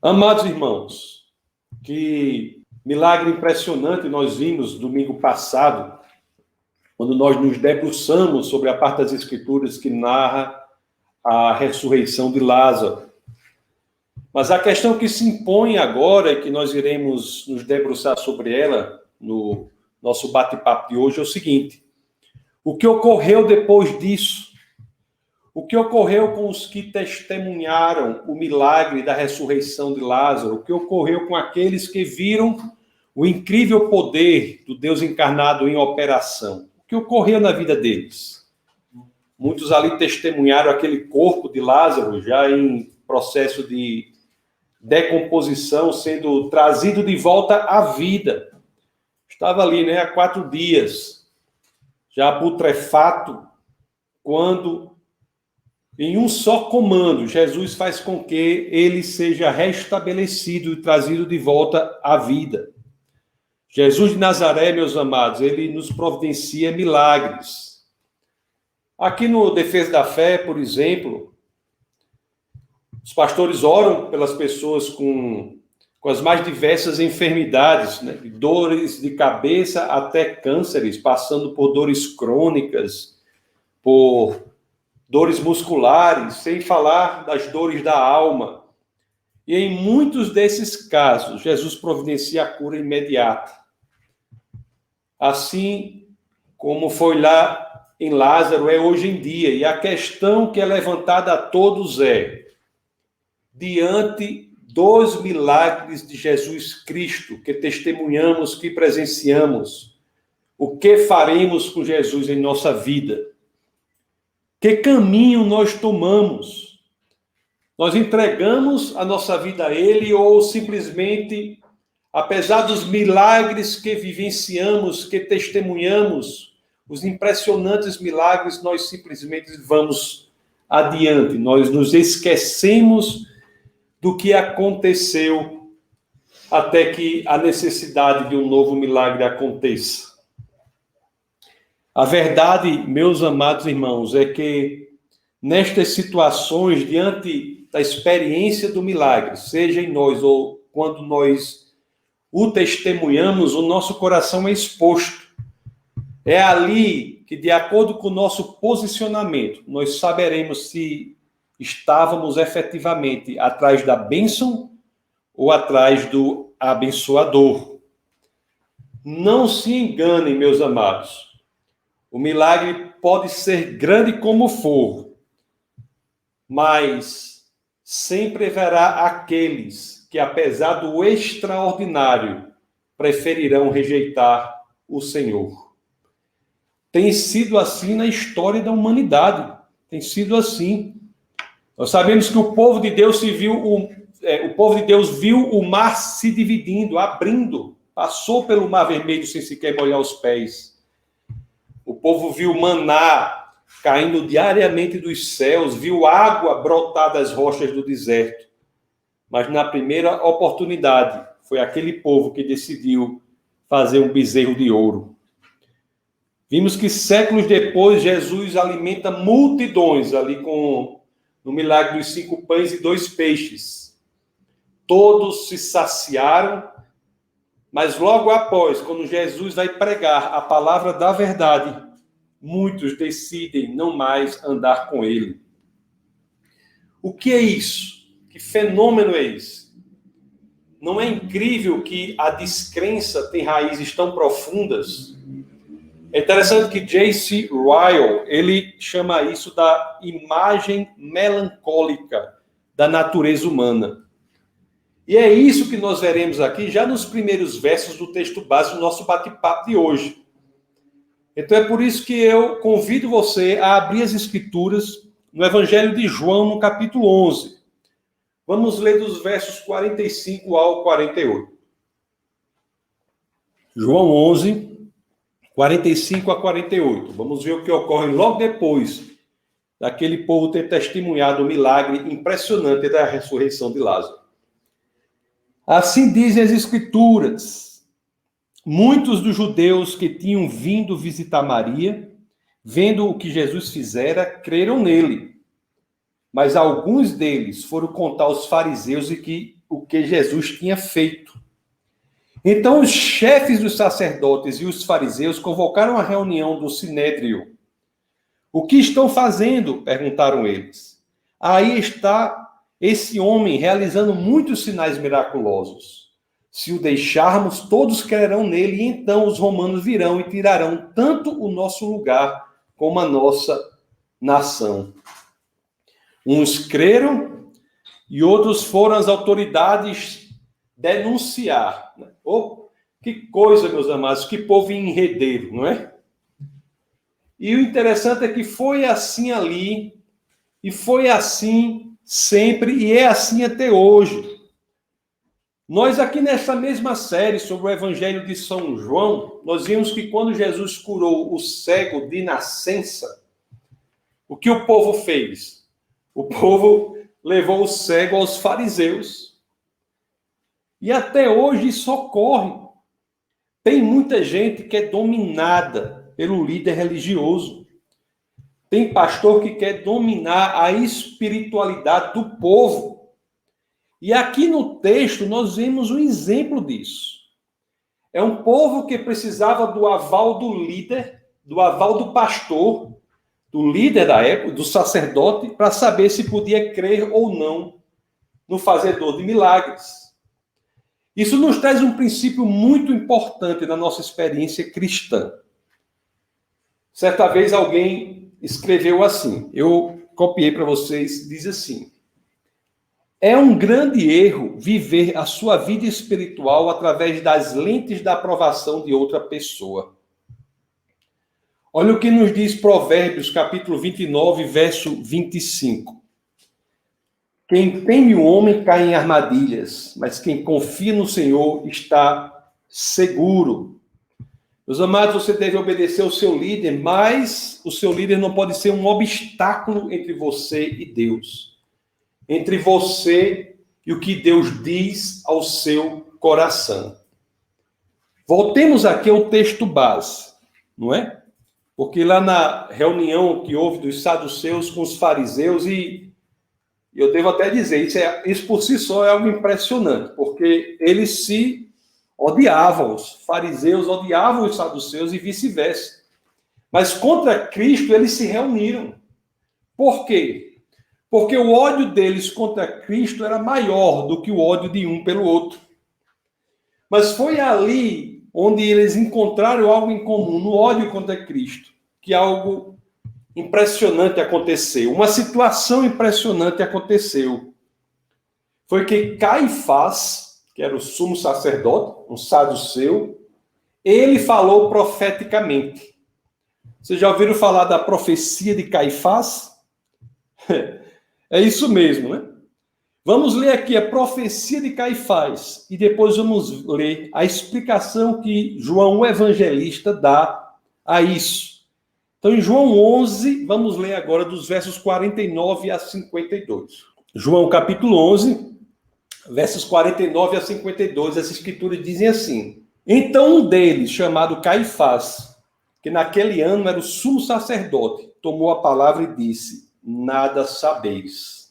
Amados irmãos, que milagre impressionante nós vimos domingo passado, quando nós nos debruçamos sobre a parte das Escrituras que narra a ressurreição de Lázaro. Mas a questão que se impõe agora, e que nós iremos nos debruçar sobre ela no nosso bate-papo de hoje, é o seguinte: o que ocorreu depois disso? O que ocorreu com os que testemunharam o milagre da ressurreição de Lázaro? O que ocorreu com aqueles que viram o incrível poder do Deus encarnado em operação? O que ocorreu na vida deles? Muitos ali testemunharam aquele corpo de Lázaro já em processo de decomposição, sendo trazido de volta à vida. Estava ali, há 4 dias, já putrefato, quando em um só comando, Jesus faz com que ele seja restabelecido e trazido de volta à vida. Jesus de Nazaré, meus amados, ele nos providencia milagres. Aqui no Defesa da Fé, por exemplo, os pastores oram pelas pessoas com as mais diversas enfermidades, de dores de cabeça até cânceres, passando por dores crônicas, por dores musculares, sem falar das dores da alma. E em muitos desses casos, Jesus providencia a cura imediata. Assim como foi lá em Lázaro, é hoje em dia. E a questão que é levantada a todos é: diante dos milagres de Jesus Cristo, que testemunhamos, que presenciamos, o que faremos com Jesus em nossa vida? Que caminho nós tomamos? Nós entregamos a nossa vida a Ele ou simplesmente, apesar dos milagres que vivenciamos, que testemunhamos, os impressionantes milagres, nós simplesmente vamos adiante, nós nos esquecemos do que aconteceu até que a necessidade de um novo milagre aconteça. A verdade, meus amados irmãos, é que nestas situações, diante da experiência do milagre, seja em nós ou quando nós o testemunhamos, o nosso coração é exposto. É ali que, de acordo com o nosso posicionamento, nós saberemos se estávamos efetivamente atrás da bênção ou atrás do abençoador. Não se enganem, meus amados. O milagre pode ser grande como for, mas sempre haverá aqueles que, apesar do extraordinário, preferirão rejeitar o Senhor. Tem sido assim na história da humanidade. Tem sido assim. Nós sabemos que o povo de Deus viu o mar se dividindo, abrindo, passou pelo Mar Vermelho sem sequer molhar os pés. O povo viu maná caindo diariamente dos céus, viu água brotar das rochas do deserto. Mas na primeira oportunidade, foi aquele povo que decidiu fazer um bezerro de ouro. Vimos que séculos depois, Jesus alimenta multidões ali no milagre dos 5 pães e 2 peixes. Todos se saciaram. Mas logo após, quando Jesus vai pregar a palavra da verdade, muitos decidem não mais andar com ele. O que é isso? Que fenômeno é esse? Não é incrível que a descrença tem raízes tão profundas? É interessante que J.C. Ryle, ele chama isso da imagem melancólica da natureza humana. E é isso que nós veremos aqui já nos primeiros versos do texto base do nosso bate-papo de hoje. Então é por isso que eu convido você a abrir as Escrituras no Evangelho de João, no capítulo 11. Vamos ler dos versos 45 ao 48. João 11, 45 a 48. Vamos ver o que ocorre logo depois daquele povo ter testemunhado o milagre impressionante da ressurreição de Lázaro. Assim dizem as Escrituras: muitos dos judeus que tinham vindo visitar Maria, vendo o que Jesus fizera, creram nele. Mas alguns deles foram contar aos fariseus o que Jesus tinha feito. Então, os chefes dos sacerdotes e os fariseus convocaram a reunião do Sinédrio. O que estão fazendo? Perguntaram eles. Aí está esse homem realizando muitos sinais miraculosos. Se o deixarmos, todos crerão nele, e então os romanos virão e tirarão tanto o nosso lugar como a nossa nação. Uns creram e outros foram às autoridades denunciar. Oh, que coisa, meus amados, que povo enredeiro, não é? E o interessante é que foi assim ali, e foi assim sempre, e é assim até hoje. Nós aqui nessa mesma série sobre o Evangelho de São João, nós vimos que quando Jesus curou o cego de nascença, o que o povo fez? O povo levou o cego aos fariseus. E até hoje isso ocorre. Tem muita gente que é dominada pelo líder religioso. Tem pastor que quer dominar a espiritualidade do povo. E aqui no texto nós vemos um exemplo disso. É um povo que precisava do aval do líder, do aval do pastor, do líder da época, do sacerdote, para saber se podia crer ou não no fazedor de milagres. Isso nos traz um princípio muito importante na nossa experiência cristã. Certa vez alguém escreveu assim, eu copiei para vocês, diz assim: é um grande erro viver a sua vida espiritual através das lentes da aprovação de outra pessoa. Olha o que nos diz Provérbios, capítulo 29, verso 25. Quem teme o homem cai em armadilhas, mas quem confia no Senhor está seguro. Meus amados, você deve obedecer ao seu líder, mas o seu líder não pode ser um obstáculo entre você e Deus. Entre você e o que Deus diz ao seu coração. Voltemos aqui ao texto base, não é? Porque lá na reunião que houve dos saduceus com os fariseus, e eu devo até dizer, isso por si só é algo impressionante, porque eles se odiavam, os fariseus odiavam os saduceus e vice-versa. Mas contra Cristo eles se reuniram. Por quê? Porque o ódio deles contra Cristo era maior do que o ódio de um pelo outro. Mas foi ali onde eles encontraram algo em comum, no ódio contra Cristo, que algo impressionante aconteceu. Uma situação impressionante aconteceu. Foi que Caifás, que era o sumo sacerdote, um saduceu, ele falou profeticamente. Vocês já ouviram falar da profecia de Caifás? É isso mesmo, né? Vamos ler aqui a profecia de Caifás e depois vamos ler a explicação que João o Evangelista dá a isso. Então, em João 11, vamos ler agora dos versos 49 a 52. João capítulo 11, versos 49 a 52, as escrituras dizem assim: então um deles, chamado Caifás, que naquele ano era o sumo sacerdote, tomou a palavra e disse: nada sabeis.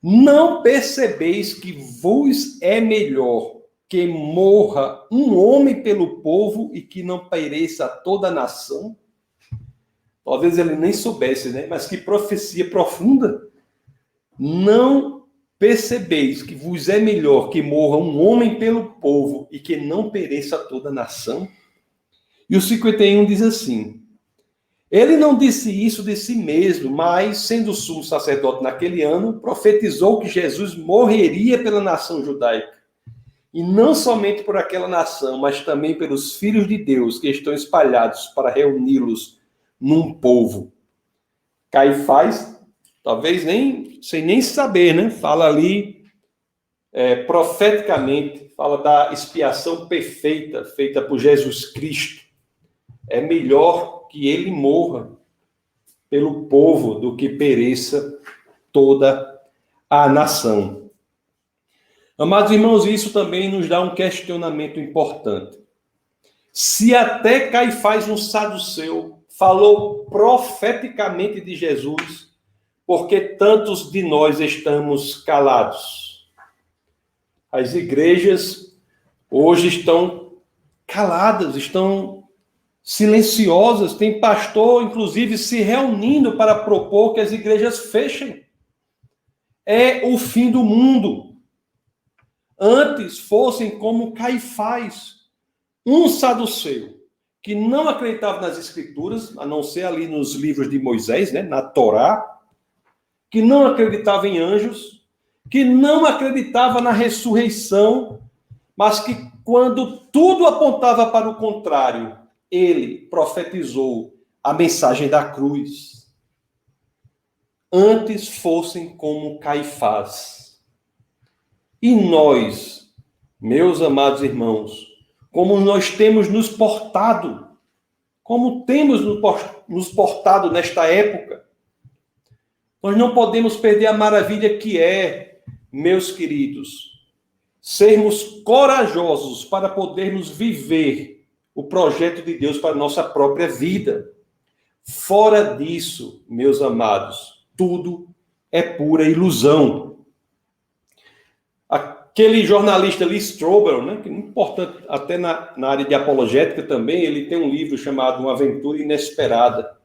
Não percebeis que vos é melhor que morra um homem pelo povo e que não pereça toda a nação? Talvez ele nem soubesse, né? Mas que profecia profunda. Não percebeis que vos é melhor que morra um homem pelo povo e que não pereça toda a nação? E o 51 diz assim: ele não disse isso de si mesmo, mas, sendo sumo sacerdote naquele ano, profetizou que Jesus morreria pela nação judaica. E não somente por aquela nação, mas também pelos filhos de Deus que estão espalhados para reuni-los num povo. Caifás, talvez sem nem saber, né? Fala ali profeticamente, fala da expiação perfeita feita por Jesus Cristo. É melhor que ele morra pelo povo do que pereça toda a nação. Amados irmãos, isso também nos dá um questionamento importante. Se até Caifás, um saduceu, falou profeticamente de Jesus, por que tantos de nós estamos calados? As igrejas hoje estão caladas, estão silenciosas. Tem pastor, inclusive, se reunindo para propor que as igrejas fechem. É o fim do mundo. Antes fossem como Caifás, um saduceu, que não acreditava nas Escrituras, a não ser ali nos livros de Moisés, né, na Torá, que não acreditava em anjos, que não acreditava na ressurreição, mas que quando tudo apontava para o contrário, ele profetizou a mensagem da cruz. Antes fossem como Caifás. E nós, meus amados irmãos, como nós temos nos portado, como temos nos portado nesta época, nós não podemos perder a maravilha que é, meus queridos, sermos corajosos para podermos viver o projeto de Deus para a nossa própria vida. Fora disso, meus amados, tudo é pura ilusão. Aquele jornalista Lee Strobel, né, que é importante até na área de apologética também, ele tem um livro chamado Uma Aventura Inesperada.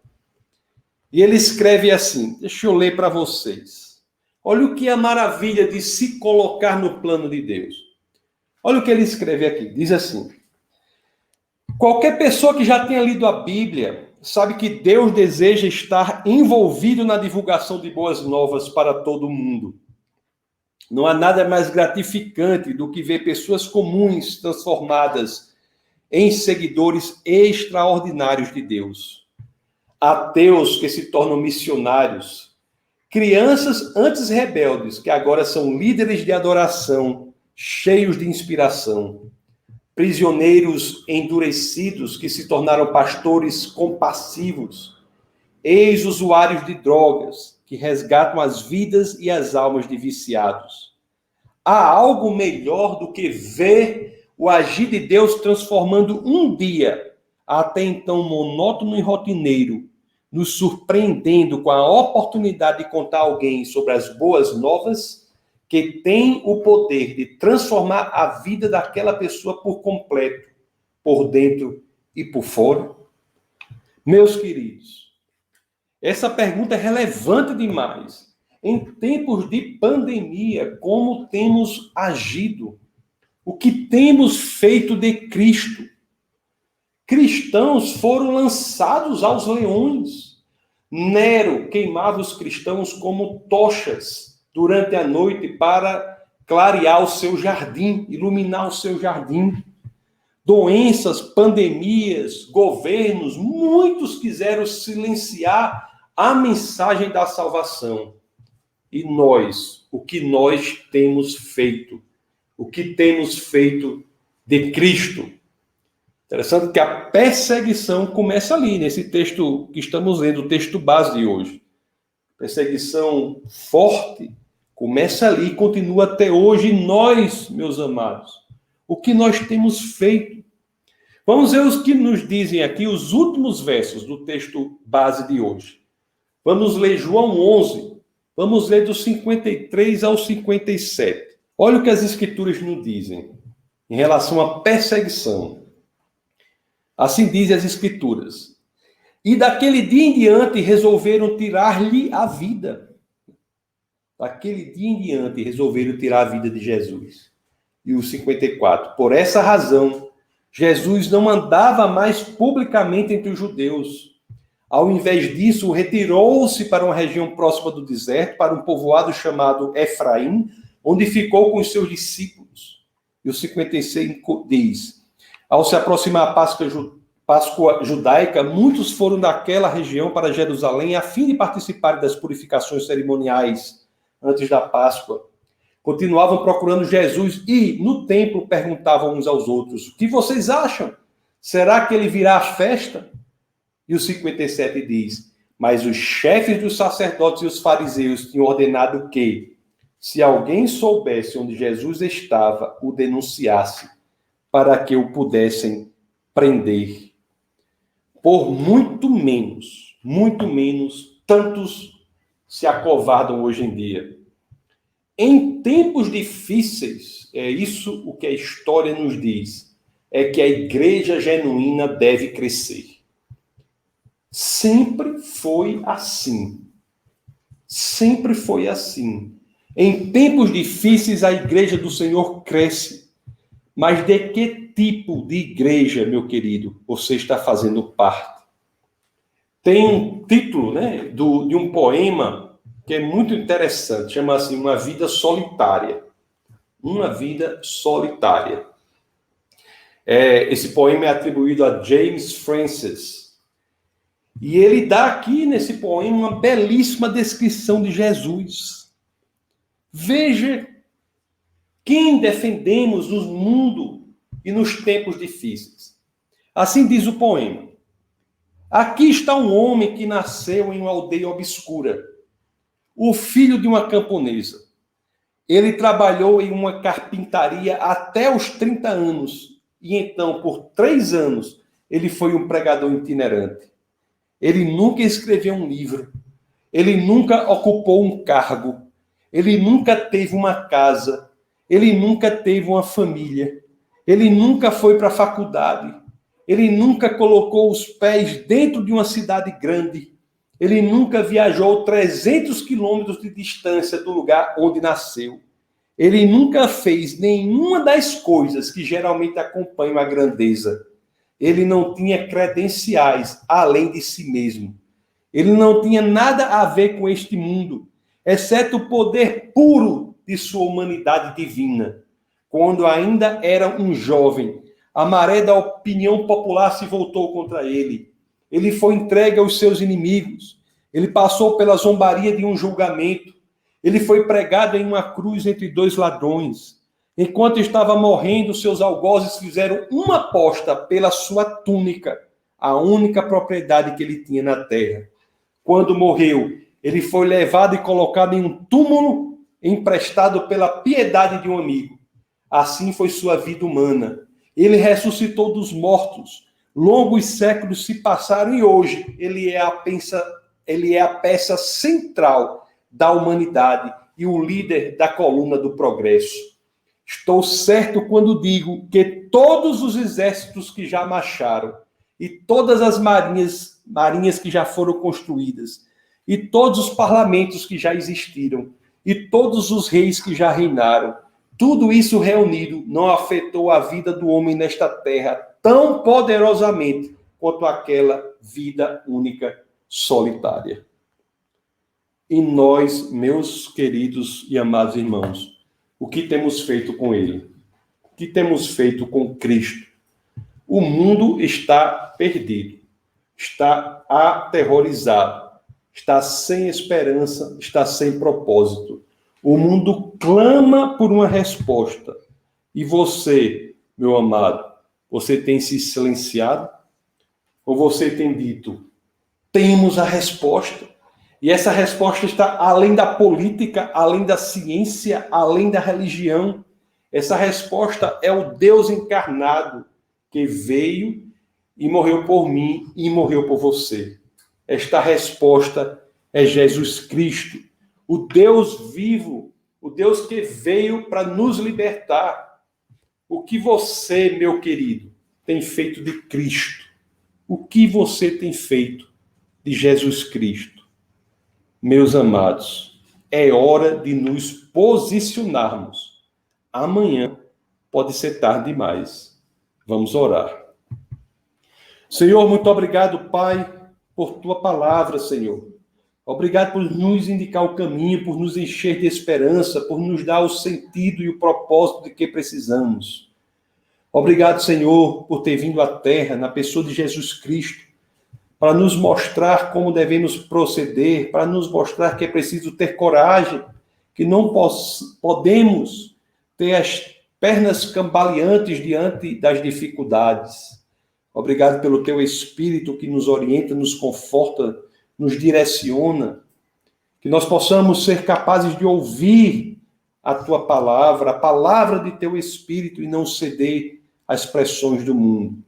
E ele escreve assim, deixa eu ler para vocês. Olha o que é a maravilha de se colocar no plano de Deus. Olha o que ele escreve aqui, diz assim: qualquer pessoa que já tenha lido a Bíblia sabe que Deus deseja estar envolvido na divulgação de boas novas para todo mundo. Não há nada mais gratificante do que ver pessoas comuns transformadas em seguidores extraordinários de Deus. Ateus que se tornam missionários, crianças antes rebeldes que agora são líderes de adoração, cheios de inspiração, prisioneiros endurecidos que se tornaram pastores compassivos, ex-usuários de drogas que resgatam as vidas e as almas de viciados. Há algo melhor do que ver o agir de Deus transformando um dia, até então monótono e rotineiro, nos surpreendendo com a oportunidade de contar a alguém sobre as boas novas que tem o poder de transformar a vida daquela pessoa por completo, por dentro e por fora? Meus queridos, essa pergunta é relevante demais. Em tempos de pandemia, como temos agido? O que temos feito de Cristo? Cristãos foram lançados aos leões. Nero queimava os cristãos como tochas durante a noite para clarear o seu jardim, iluminar o seu jardim. Doenças, pandemias, governos, muitos quiseram silenciar a mensagem da salvação. E nós, o que nós temos feito? O que temos feito de Cristo? Interessante que a perseguição começa ali, nesse texto que estamos lendo, o texto base de hoje. Perseguição forte começa ali e continua até hoje. E nós, meus amados, o que nós temos feito? Vamos ver os que nos dizem aqui os últimos versos do texto base de hoje. Vamos ler João 11. Vamos ler dos 53 ao 57. Olha o que as Escrituras nos dizem em relação à perseguição. Assim dizem as Escrituras. E daquele dia em diante resolveram tirar-lhe a vida. Daquele dia em diante resolveram tirar a vida de Jesus. E o 54. Por essa razão, Jesus não andava mais publicamente entre os judeus. Ao invés disso, retirou-se para uma região próxima do deserto, para um povoado chamado Efraim, onde ficou com os seus discípulos. E o 55 diz: ao se aproximar a Páscoa judaica, muitos foram daquela região para Jerusalém a fim de participarem das purificações cerimoniais antes da Páscoa. Continuavam procurando Jesus e, no templo, perguntavam uns aos outros: o que vocês acham? Será que ele virá à festa? E o 57 diz: mas os chefes dos sacerdotes e os fariseus tinham ordenado que, se alguém soubesse onde Jesus estava, o denunciasse, para que o pudessem prender. Por muito menos, tantos se acovardam hoje em dia. Em tempos difíceis, é isso o que a história nos diz, é que a igreja genuína deve crescer. Sempre foi assim. Sempre foi assim. Em tempos difíceis, a igreja do Senhor cresce. Mas de que tipo de igreja, meu querido, você está fazendo parte? Tem um título, né, de um poema que é muito interessante, chama-se Uma Vida Solitária. Uma Vida Solitária. Esse poema é atribuído a James Francis. E ele dá aqui nesse poema uma belíssima descrição de Jesus. Veja quem defendemos no mundo e nos tempos difíceis. Assim diz o poema. Aqui está um homem que nasceu em uma aldeia obscura, o filho de uma camponesa. Ele trabalhou em uma carpintaria até os 30 anos, e então, por 3 anos, ele foi um pregador itinerante. Ele nunca escreveu um livro, ele nunca ocupou um cargo, ele nunca teve uma casa, ele nunca teve uma família, ele nunca foi para a faculdade, ele nunca colocou os pés dentro de uma cidade grande, ele nunca viajou 300 quilômetros de distância do lugar onde nasceu. Ele nunca fez nenhuma das coisas que geralmente acompanham a grandeza. Ele não tinha credenciais além de si mesmo. Ele não tinha nada a ver com este mundo, exceto o poder puro de sua humanidade divina. Quando ainda era um jovem, a maré da opinião popular se voltou contra ele. Ele foi entregue aos seus inimigos. Ele passou pela zombaria de um julgamento. Ele foi pregado em uma cruz entre 2 ladrões. Enquanto estava morrendo, seus algozes fizeram uma aposta pela sua túnica, a única propriedade que ele tinha na terra. Quando morreu, ele foi levado e colocado em um túmulo emprestado pela piedade de um amigo. Assim foi sua vida humana. Ele ressuscitou dos mortos. Longos séculos se passaram e hoje ele é a peça central da humanidade e o líder da coluna do progresso. Estou certo quando digo que todos os exércitos que já marcharam e todas as marinhas que já foram construídas e todos os parlamentos que já existiram e todos os reis que já reinaram, tudo isso reunido não afetou a vida do homem nesta terra tão poderosamente quanto aquela vida única solitária. E nós, meus queridos e amados irmãos, o que temos feito com ele? O que temos feito com Cristo? O mundo está perdido, está aterrorizado, está sem esperança, está sem propósito. O mundo clama por uma resposta. E você, meu amado, você tem se silenciado? Ou você tem dito, temos a resposta? E essa resposta está além da política, além da ciência, além da religião. Essa resposta é o Deus encarnado que veio e morreu por mim e morreu por você. Esta resposta é Jesus Cristo, o Deus vivo, o Deus que veio para nos libertar. O que você, meu querido, tem feito de Cristo? O que você tem feito de Jesus Cristo? Meus amados, é hora de nos posicionarmos. Amanhã pode ser tarde demais. Vamos orar. Senhor, muito obrigado, Pai, por tua palavra, Senhor. Obrigado por nos indicar o caminho, por nos encher de esperança, por nos dar o sentido e o propósito de que precisamos. Obrigado, Senhor, por ter vindo à Terra na pessoa de Jesus Cristo, para nos mostrar como devemos proceder, para nos mostrar que é preciso ter coragem, que não podemos ter as pernas cambaleantes diante das dificuldades. Obrigado pelo teu Espírito que nos orienta, nos conforta, nos direciona, que nós possamos ser capazes de ouvir a tua palavra, a palavra de teu Espírito e não ceder às pressões do mundo.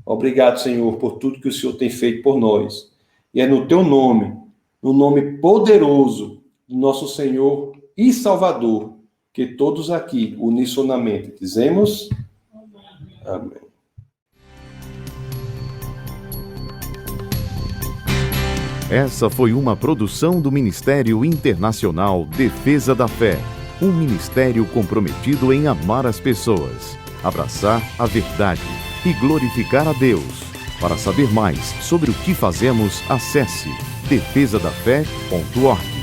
Obrigado, Senhor, por tudo que o Senhor tem feito por nós. E é no teu nome, no nome poderoso do nosso Senhor e Salvador, que todos aqui, unissonamente, dizemos: amém. Essa foi uma produção do Ministério Internacional Defesa da Fé, um ministério comprometido em amar as pessoas, abraçar a verdade e glorificar a Deus. Para saber mais sobre o que fazemos, acesse defesadafé.org.